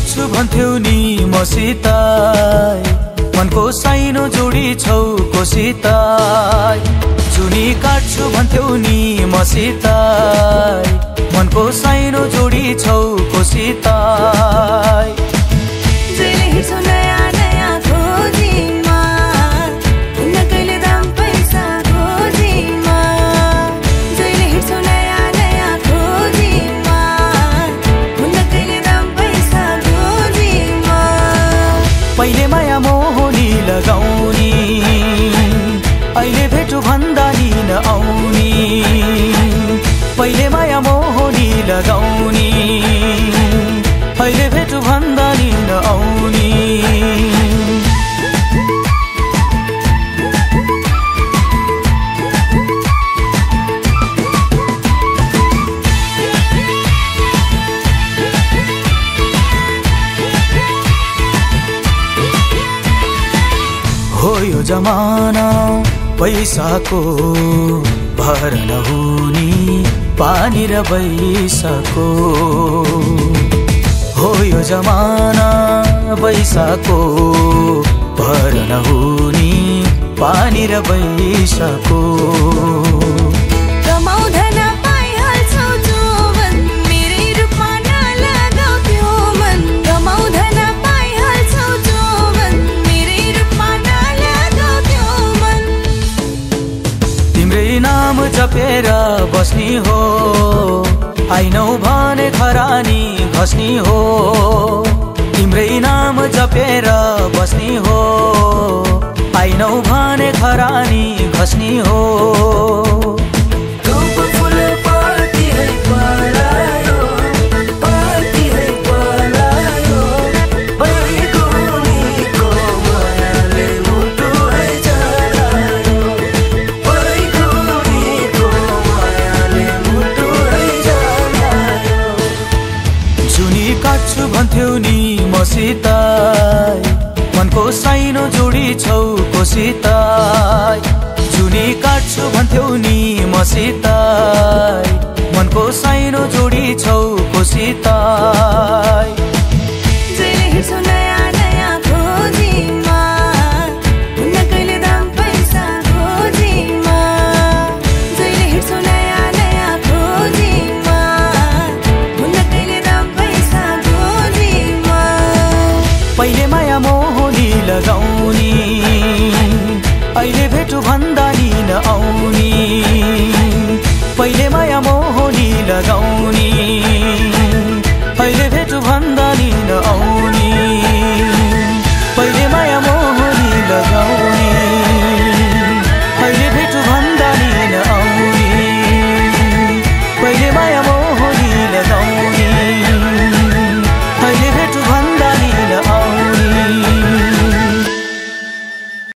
काट्छु भन्थ्यौ नि मसित मनको साइनो जोडी छौ कोसित जुनी काट्छु भन्थ्यौ नि मसित मनको साइनो जोडी छौ कोसित पहिले माया मोहनी लगाउनी अहिले भेटु भन्दा नि नआउनी पहिले माया मोहनी लगाउनी अहिले भेटु भन्दा नि नआउनी हो यो जमाना पैसाको भर नहुनी पानी र पैसाको हो यो जमाना पैसाको भर नहुनी पानी र पैसाको नाम जपेर बस्नी हो आइनौ भने खरानी घस्नी हो तिम्रै नाम जपेर बस्नी हो आइनौ भने खरानी घस्नी हो काट्छु भन्थ्यौ नि मसित मनको साइनो जोडी छौ कोसित जुनी काट्छु भन्थ्यौ नि मसित मनको साइनो जोडी छौ कोसित पहिले माया मोहनी लगाउनी अहिले भेटु भन्दा नि नआउनी पहिले माया मोहनी लगाउनी अहिले भेटु भन्दा नि नआउनी